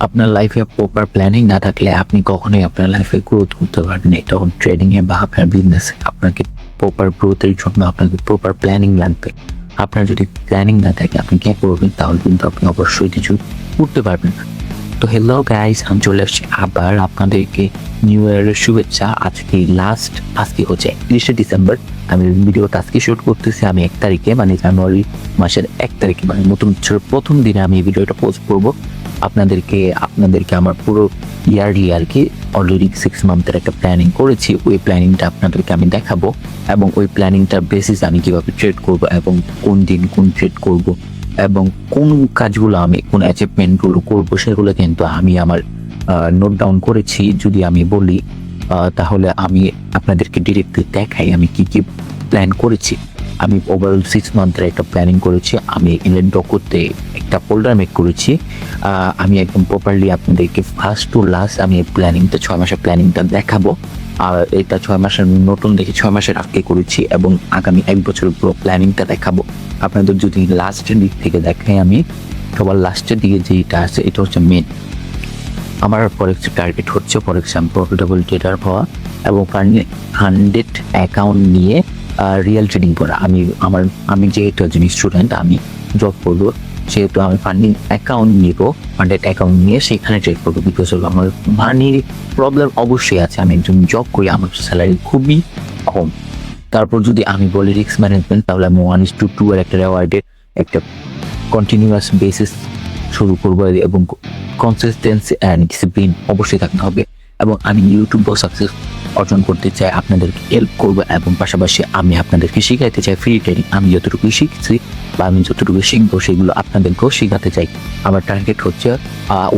আপনার লাইফে proper planning না থাকলে আপনি কখনোই আপনার লাইফে গ্রোথ করতে পারবেন না। তখন ট্রেডিংয়ে বা আপনার বিজনেসে আপনাকে প্রপার গ্রোথের জন্য আপনাকে প্রপার প্ল্যানিং লাগবে। আপনার যদি প্ল্যানিং না থাকে আপনি কি করবেন, তাহলে কিন্তু আপনি অবশ্যই কিছু করতে পারবেন না। তো হ্যালো গাইস, আমি চলে আসছি আবার আপনাদেরকে নিউ ইয়ারের শুভেচ্ছা। আজকে হচ্ছে 31শে ডিসেম্বর। আমি ভিডিওটা আজকে শুট করতেছি, আমি 1 তারিখে মানে জানুয়ারি মাসের 1 তারিখে মানে নতুন বছরের প্রথম দিনে আমি এই ভিডিওটা পোস্ট করবো। আপনাদেরকে আমার পুরো ইয়ারলি আর কি অলরেডি 6 মান্থের একটা প্ল্যানিং করেছি। ওই প্ল্যানিংটা আপনাদেরকে আমি দেখাবো এবং ওই প্ল্যানিংটার বেসিস আমি কিভাবে ট্রেড করব এবং কোন দিন কোন ট্রেড করব এবং কোন কাজগুলো আমি কোন অ্যাচিভমেন্টগুলো করবো সেগুলো কিন্তু আমি আমার নোট ডাউন করেছি। যদি আমি বলি তাহলে আমি আপনাদেরকে ডিরেক্টলি দেখাই আমি কি কি প্ল্যান করেছি। আমি ওভারঅল 6 মান্থের একটা প্ল্যানিং করেছি। আমি এলেন ডকুতে একটা ফোল্ডার মেক করেছি। আমি একদম প্রপারলি আপনাদেরকে ফার্স্ট টু লাস্ট আমি এই প্ল্যানিংটা 6 মাসের প্ল্যানিংটা দেখাবো। আর এটা 6 মাসের নতুন দেখে 6 মাসের আগে করেছি এবং আগামী 1 বছরের পুরো প্ল্যানিংটা দেখাবো। আপনাদের যদি লাস্টের দিক থেকে দেখাই, আমি সবার লাস্টের দিকে যেটা আছে এটা হচ্ছে মেন। আমার ফরেক্স টার্গেট হচ্ছে ফরেক্স প্রফিটেবল ট্রেডার হওয়া এবং 100 অ্যাকাউন্ট নিয়ে রিয়েল ট্রেডিং করা। আমি যেহেতু একজন স্টুডেন্ট, আমি জব করবো, সেহেতু আমি ফান্ডিং অ্যাকাউন্ট নিব, 100 অ্যাকাউন্ট নিয়ে সেখানে ট্রেড করবো। বিকজ আমার মানির প্রবলেম অবশ্যই আছে। আমি একজন জব করি, আমার স্যালারি খুবই কম। তারপর যদি আমি বলি রিস্ক ম্যানেজমেন্ট, তাহলে আমি 1:2 এর একটা রেওয়ার্ডের একটা কন্টিনিউয়াস বেসিস শুরু করবো এবং কনসিস্টেন্সি অ্যান্ড ডিসিপ্লিন অবশ্যই থাকতে হবে। এবং আমি ইউটিউবেও সাকসেস অর্জন করতে চাই, আপনাদেরকে হেল্প করবো এবং পাশাপাশি আমি আপনাদেরকে শিখাইতে চাই ফ্রি ট্রেনিং। আমি যতটুকু শিখছি বা আমি যতটুকু শিখবো সেগুলো আপনাদেরকেও শেখাতে চাই। আমার টার্গেট হচ্ছে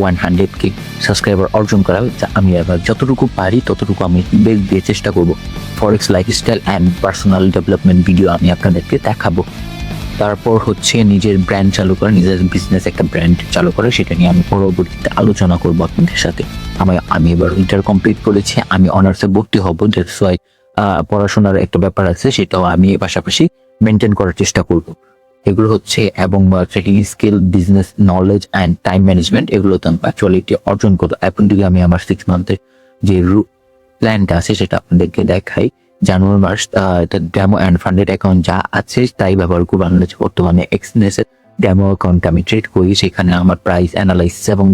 100K সাবস্ক্রাইবার অর্জন করা। আমি এবার যতটুকু পারি ততটুকু আমি বেস্ট দিয়ে চেষ্টা করবো। Forex lifestyle and personal development video আমি আপনাদেরকে দেখাবো। তারপর হচ্ছে নিজের ব্র্যান্ড চালু করা, নিজের বিজনেস একটা ব্র্যান্ড চালু করা, সেটা নিয়ে আমি পরবর্তীতে আলোচনা করবো আপনাদের সাথে। আমি এবার ইন্টার কমপ্লিট করেছি, আমি অনার্সে ভর্তি হব। দ্যাটস ওয়াই পড়াশোনার একটা ব্যাপার আছে, সেটাও আমি পাশাপাশি মেনটেন করার চেষ্টা করব। এগুলো হচ্ছে এবং trading skill, business knowledge and time management, এগুলো তো অ্যাকচুয়ালিটি অর্জন করবো। এখন যদি আমি আমার 6 মান্থের যে প্ল্যানটা আছে সেটা আপনাদেরকে দেখাই। জানুয়ারি মাস এটা ডেমো অ্যান্ড ফান্ডেড অ্যাকাউন্ট যা আছে তাই ব্যবহার করবো। বর্তমানে এক্সনেসের ডেমো অ্যাকাউন্ট আমি ট্রেড করি, সেখানে আমার প্রাইস অ্যানালাইসিস এবং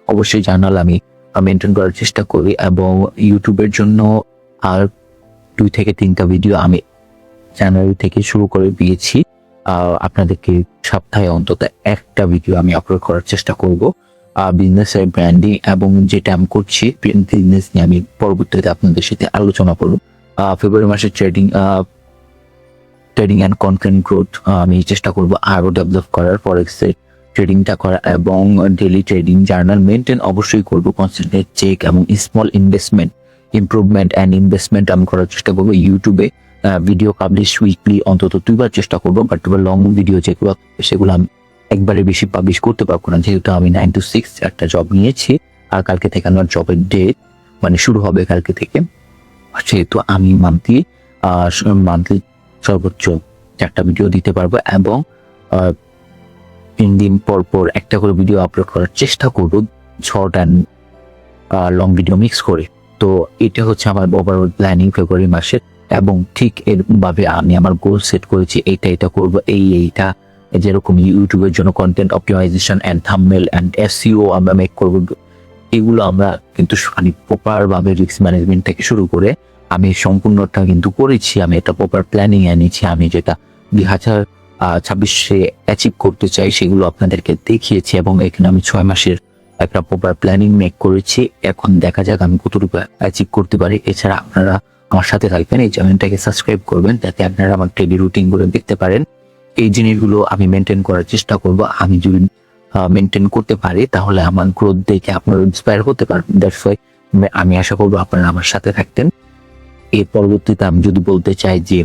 অবশ্যই জার্নাল আমি মেনটেন করার চেষ্টা করি। এবং ইউটিউবের জন্য আর 2 থেকে 3টা ভিডিও আমি জানুয়ারি থেকে শুরু করে দিয়েছি। আপনাদেরকে সপ্তাহে অন্তত একটা ভিডিও আমি আপলোড করার চেষ্টা করব। বিজনেসের ব্র্যান্ডিং এবং যেটা আমি করছি বিজনেস নিয়ে আমি পরবর্তীতে আপনাদের সাথে আলোচনা করব। ফেব্রুয়ারি মাসে ট্রেডিং অ্যান্ড কন্টেন্ট গ্রোথ আমি চেষ্টা করব আরও ডেভেলপ করার, ফরেক্সের ট্রেডিংটা করা এবং ডেইলি ট্রেডিং জার্নাল মেনটেন অবশ্যই করব। কনসেন্ট্রেট চেক এবং স্মল ইমপ্রুভমেন্ট অ্যান্ড ইনভেস্টমেন্ট আমি করার চেষ্টা করবো। ইউটিউবে ভিডিও পাবলিশ উইকলি অন্তত 2বার চেষ্টা করবো, বাট লং ভিডিও যেগুলো সেগুলো আমি একবারে বেশি পাবলিশ করতে পারবো না, যেহেতু আমি 9 to 6 একটা জব নিয়েছি। আর কালকে থেকে আমার জবের ডেট মানে শুরু হবে কালকে থেকে, সেহেতু আমি মান্থলি সর্বোচ্চ 4টা ভিডিও দিতে পারবো এবং 3 দিন পর একটা করে ভিডিও আপলোড করার চেষ্টা করব, short and long video mix করে। তো এটা হচ্ছে আমার ওভারঅল প্ল্যানিং ফেব্রুয়ারি মাসের। এবং ঠিক এর ভাবে আমি আমার গোল সেট করেছি, এটা করব, এইটা যেরকম ইউটিউবের জন্য content optimisation and thumbnail and SEO আমরা মেক করব। এগুলো আমরা কিন্তু মানে প্রপার ভাবে রিস্ক ম্যানেজমেন্ট থেকে শুরু করে আমি সম্পূর্ণটা কিন্তু করেছি। আমি এটা প্রপার প্ল্যানিং এনেছি। আমি যেটা 2026-এ অ্যাচিভ করতে চাই সেগুলো আপনাদেরকে দেখিয়েছি এবং এখানে আমি 6 মাসের একটা প্রপার প্ল্যানিং মেক করেছি। এখন দেখা যাক আমি কতটুকু অ্যাচিভ করতে পারি। এছাড়া আপনারা আমার সাথে থাকবেন, এই চ্যানেলটাকে সাবস্ক্রাইব করবেন, যাতে আপনারা আমার ডেইলি রুটিনগুলো দেখতে পারেন। এই জিনিসগুলো আমি মেনটেন করার চেষ্টা করব। আমি যদি মেনটেন করতে পারি তাহলে আমার গ্রোথ দেখে আপনারা ইন্সপায়ার হতে পারবেন। দ্যাটস ওয়াই আমি আশা করবো আপনারা আমার সাথে থাকতেন। এর পরবর্তীতে আমি যদি বলতে চাই যে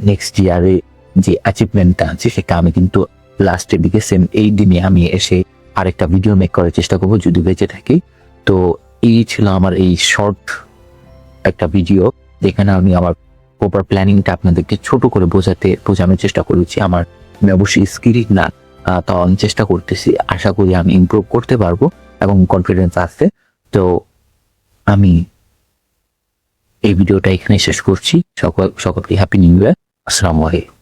নেক্সট ইয়ারে যে অ্যাচিভমেন্টটা আছে সেটা আমি কিন্তু লাস্টের দিকে সেম এই দিনে আমি এসে আরেকটা ভিডিও মেক করার চেষ্টা করবো যদি বেঁচে থাকি। তো এই ছিল আমার এই শর্ট একটা ভিডিও, যেখানে আমি আমার প্রপার প্ল্যানিংটা আপনাদেরকে ছোট করে বোঝানোর চেষ্টা করেছি। আমি অবশ্যই স্কিল না, তো আমি চেষ্টা করতেছি, আশা করি আমি ইমপ্রুভ করতে পারবো এবং কনফিডেন্স আছে। তো আমি এই ভিডিওটা এখানে শেষ করছি। সকলকে হ্যাপি নিউ ইয়ার। আসসালামু আলাইকুম।